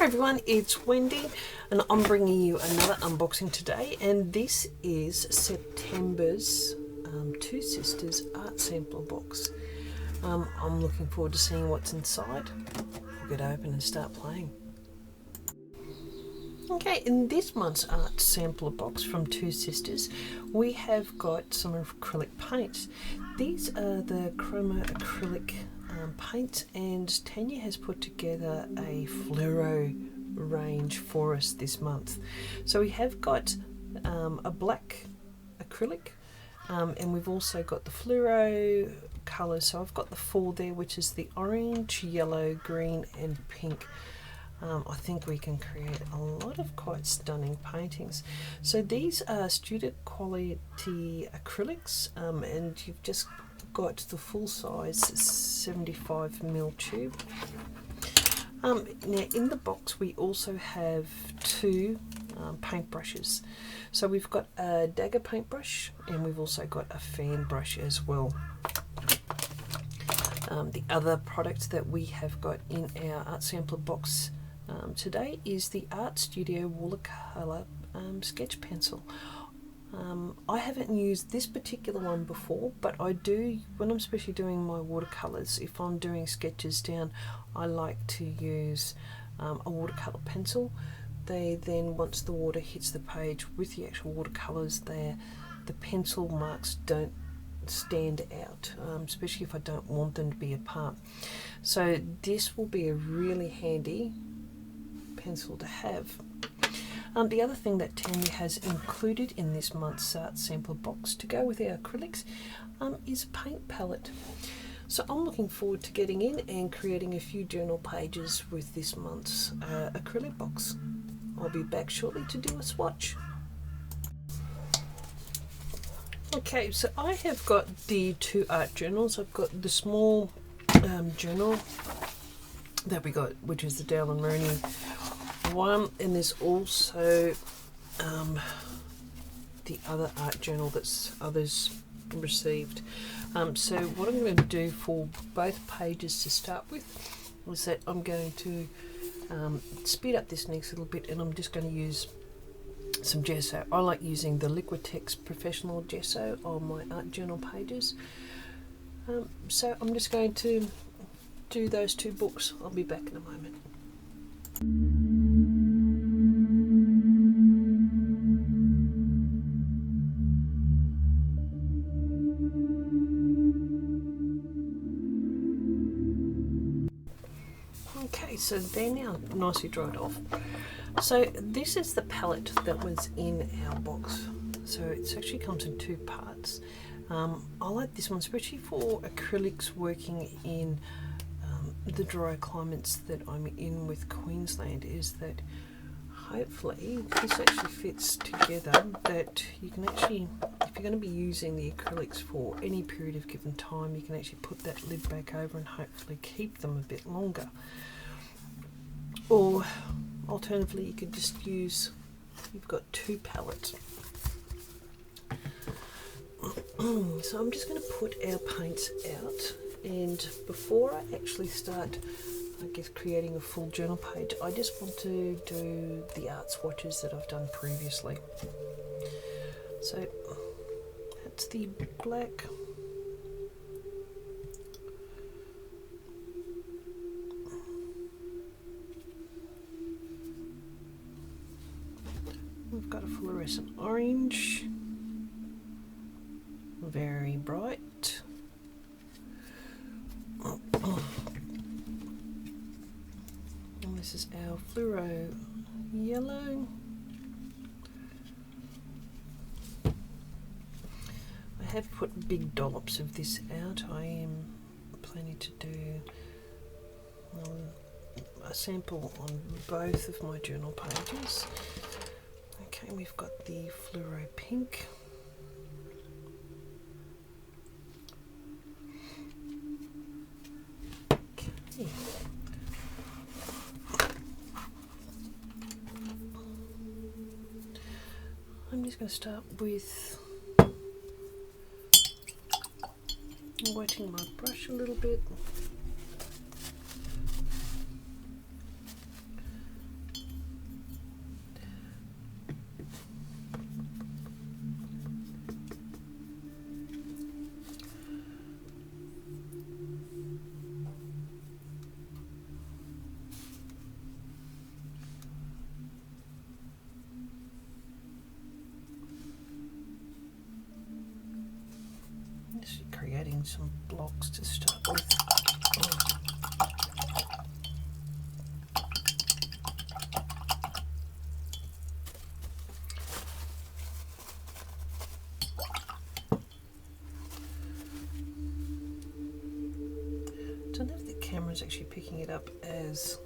Hi everyone, it's Wendy and I'm bringing you another unboxing today, and this is September's Two Sisters art sampler box. I'm looking forward to seeing what's inside. I'll get open and start playing. Okay, in this month's art sampler box from Two Sisters, we have got some acrylic paints. These are the Chroma acrylic paints, and Tanya has put together a fluoro range for us this month. So we have got a black acrylic, and we've also got the fluoro colours. So I've got the four there, which is the orange, yellow, green and pink. I think we can create a lot of quite stunning paintings. So these are student quality acrylics, and you've just got the full size 75mm tube. Now in the box we also have two paintbrushes. So we've got a dagger paintbrush and we've also got a fan brush as well. The other product that we have got in our art sampler box today is the Art Studio Watercolor sketch pencil. I haven't used this particular one before, but I do when I'm especially doing my watercolors. If I'm doing sketches down, I like to use a watercolor pencil. They then, once the water hits the page with the actual watercolors there, the pencil marks don't stand out, especially if I don't want them to be apart. So this will be a really handy pencil to have. The other thing that Tanya has included in this month's art sampler box to go with our acrylics is a paint palette. So I'm looking forward to getting in and creating a few journal pages with this month's acrylic box. I'll be back shortly to do a swatch. Okay, so I have got the two art journals. I've got the small journal that we got, which is the Dale and Rooney one, and there's also the other art journal that's others received. So what I'm going to do for both pages to start with is that I'm going to speed up this next little bit, and I'm just going to use some gesso. I like using the Liquitex Professional Gesso on my art journal pages. So I'm just going to do those two books. I'll be back in a moment. Okay, so they're now nicely dried off. So this is the palette that was in our box. So it actually comes in two parts. I like this one, especially for acrylics working in the dry climates that I'm in with Queensland, is that hopefully this actually fits together, that you can actually, if you're going to be using the acrylics for any period of given time, you can actually put that lid back over and hopefully keep them a bit longer. Or alternatively, you could just use, you've got two palettes. So I'm just going to put our paints out, and before I actually start, I guess, creating a full journal page, I just want to do the art swatches that I've done previously. So that's the black. We've got a fluorescent orange, very bright. And this is our fluoro yellow. I have put big dollops of this out. I am planning to do a sample on both of my journal pages. Okay, we've got the fluoro pink. Okay. I'm just going to start with wetting my brush a little bit. just creating some blocks to start with. I don't know if the camera's actually picking it up as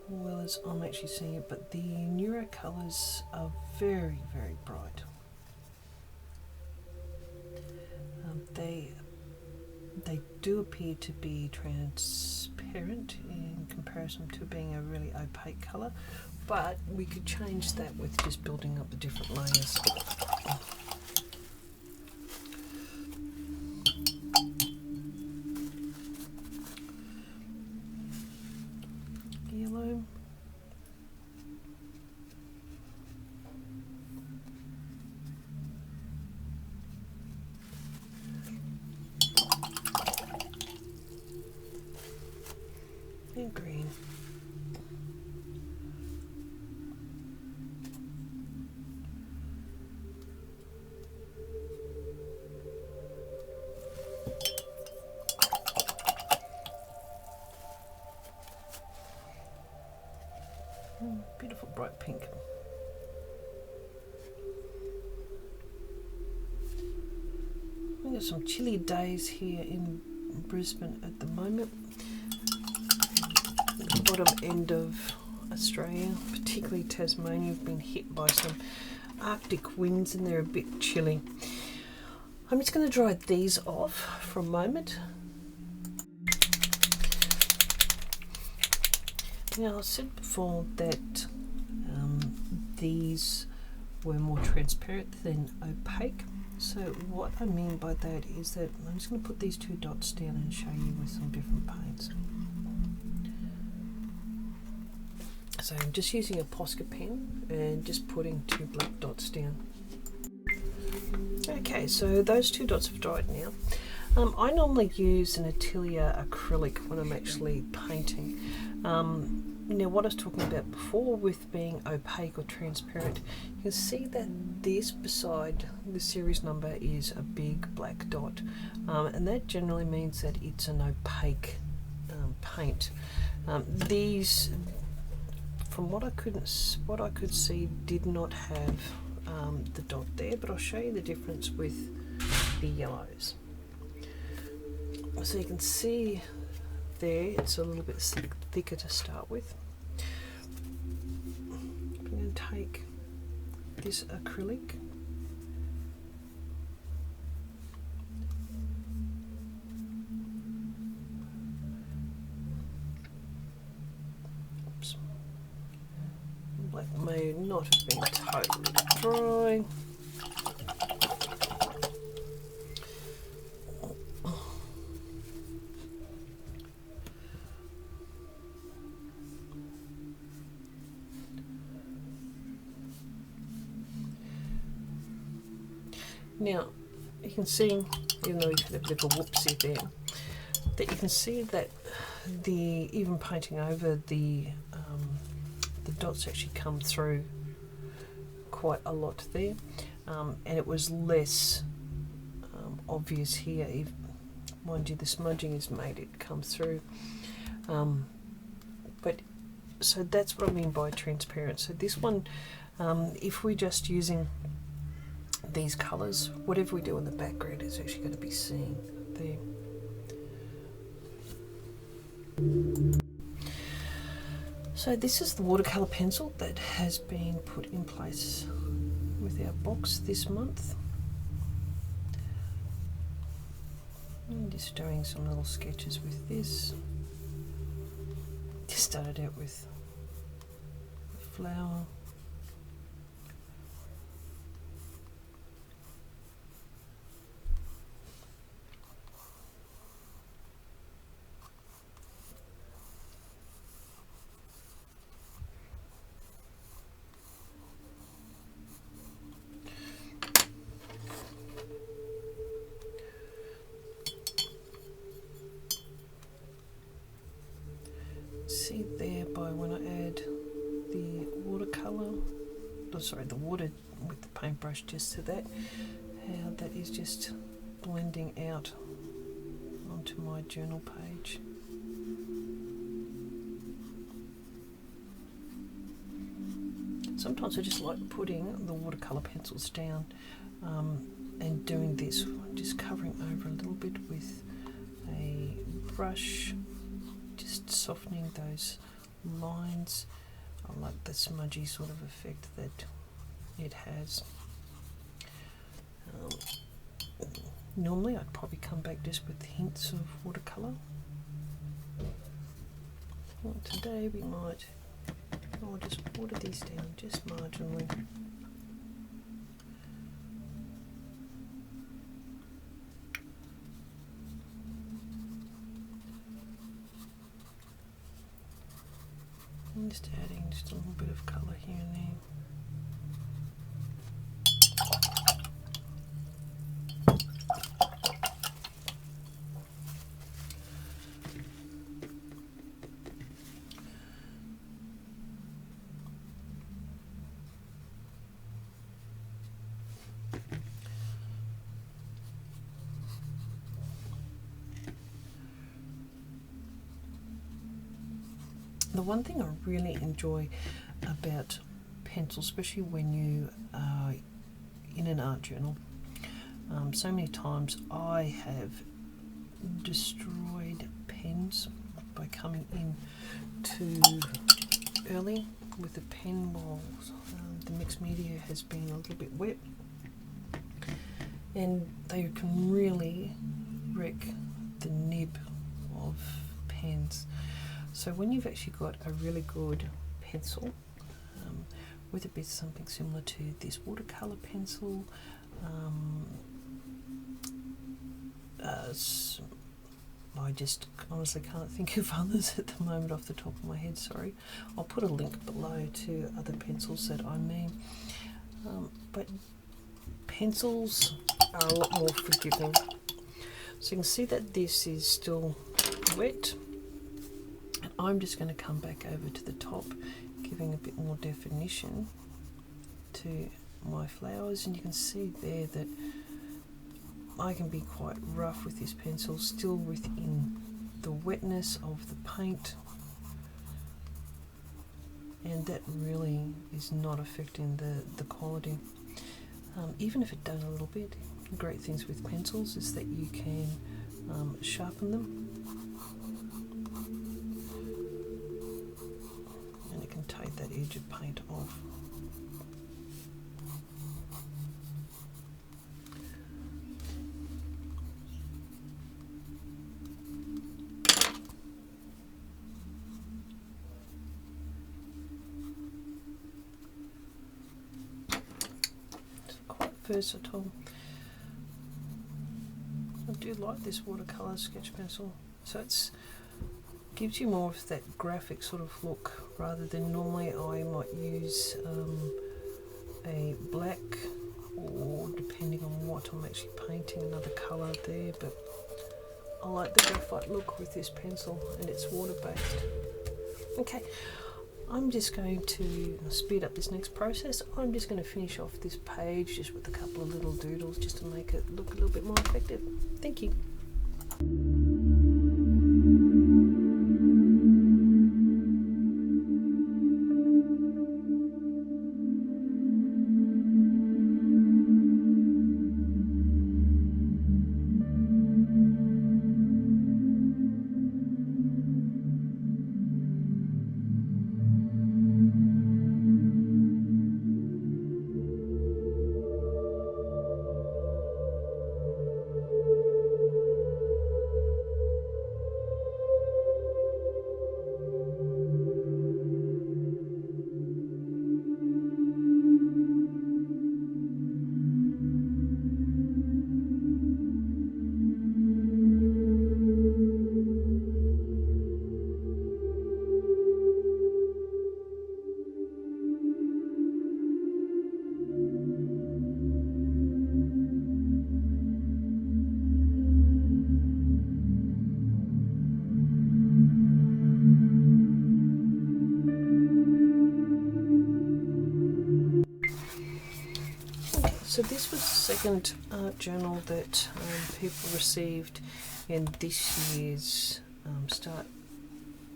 well as I'm actually seeing it, but the Neuro colours are very, very bright. They do appear to be transparent in comparison to being a really opaque colour, but we could change that with just building up the different layers. Yellow. And green. Beautiful bright pink. We've got some chilly days here in Brisbane at the moment. The bottom end of Australia, particularly Tasmania, have been hit by some Arctic winds and they're a bit chilly. I'm just going to dry these off for a moment. Now, I said before that these were more transparent than opaque. So what I mean by that is that I'm just going to put these two dots down and show you with some different paints. So I'm just using a Posca pen and just putting two black dots down. Okay, so those two dots have dried now. I normally use an Atelier acrylic when I'm actually painting. Now what I was talking about before with being opaque or transparent, you can see that this beside the series number is a big black dot, and that generally means that it's an opaque paint. These, from what I could see, did not have the dot there, but I'll show you the difference with the yellows. So you can see there it's a little bit thicker to start with. I'm going to take this acrylic black may not have been totally dry. Now, you can see, even though we've had a bit of a whoopsie there, that you can see that even painting over the dots actually come through quite a lot there, and it was less obvious here. Mind you, the smudging has made it come through, but so that's what I mean by transparent. So this one, if we're just using these colours, whatever we do in the background is actually going to be seen there. So this is the watercolour pencil that has been put in place with our box this month. I'm just doing some little sketches with this. Just started out with a flower. See there by when I add the watercolour, the water with the paintbrush just to that, how that is just blending out onto my journal page. Sometimes I just like putting the watercolor pencils down and doing this, just covering over a little bit with a brush, just softening those lines. I like the smudgy sort of effect that it has. Normally I'd probably come back just with hints of watercolor. Well, today we might just water these down just marginally. And just adding just a little bit of colour here and there. The one thing I really enjoy about pencils, especially when you are in an art journal, so many times I have destroyed pens by coming in too early with the pen while the mixed media has been a little bit wet, and they can really wreck the nib of pens. So when you've actually got a really good pencil, whether it be something similar to this watercolor pencil, I just honestly can't think of others at the moment off the top of my head, sorry. I'll put a link below to other pencils that I mean. But pencils are a lot more forgiving. So you can see that this is still wet. And I'm just going to come back over to the top, giving a bit more definition to my flowers, and you can see there that I can be quite rough with this pencil, still within the wetness of the paint, and that really is not affecting the quality. Even if it does a little bit, the great things with pencils is that you can sharpen them, and you can take that edge of paint off. Versatile. I do like this watercolor sketch pencil, so it gives you more of that graphic sort of look rather than normally I might use a black, or depending on what I'm actually painting, another colour there, but I like the graphite look with this pencil, and it's water based. Okay, I'm just going to speed up this next process. I'm just going to finish off this page just with a couple of little doodles just to make it look a little bit more effective. Thank you. second art journal that people received in this year's start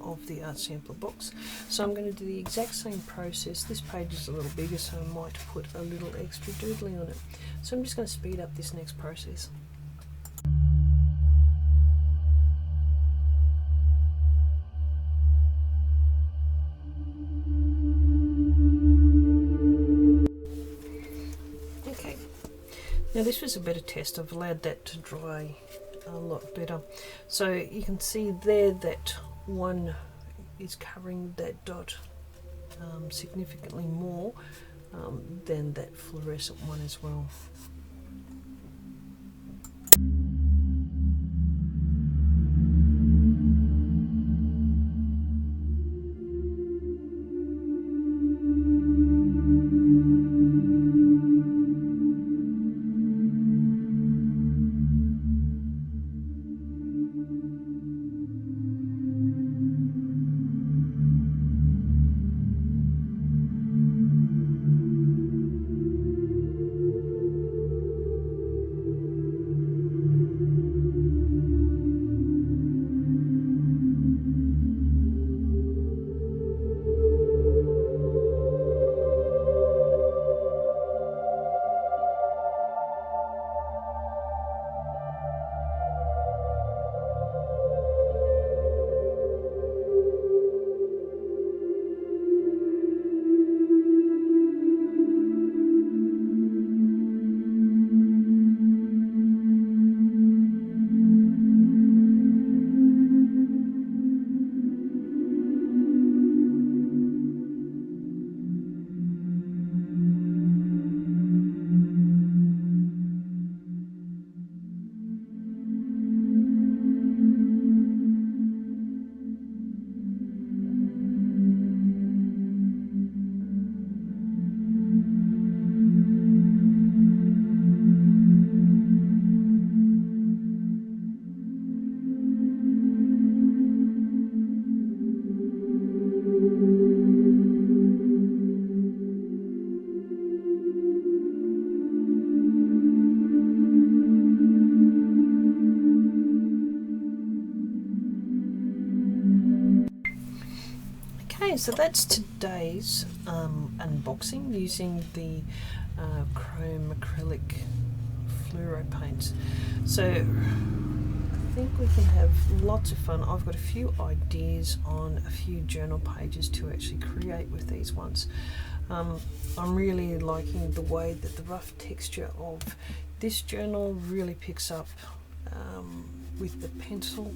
of the art sampler box. So I'm going to do the exact same process. This page is a little bigger, so I might put a little extra doodling on it. So I'm just going to speed up this next process. Okay, now this was a better test. I've allowed that to dry a lot better. So you can see there that one is covering that dot significantly more than that fluorescent one as well. Okay, so that's today's unboxing using the chrome acrylic fluoro paints. So I think we can have lots of fun. I've got a few ideas on a few journal pages to actually create with these ones. I'm really liking the way that the rough texture of this journal really picks up with the pencil.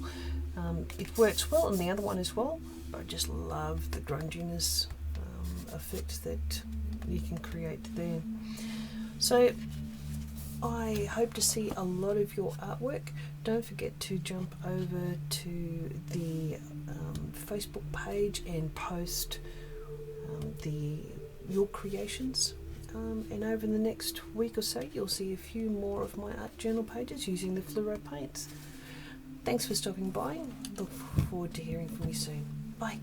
It works well on the other one as well. I just love the grunginess effect that you can create there. So I hope to see a lot of your artwork. Don't forget to jump over to the Facebook page and post your creations. And over the next week or so, you'll see a few more of my art journal pages using the fluoro paints. Thanks for stopping by. Look forward to hearing from you soon. Bye.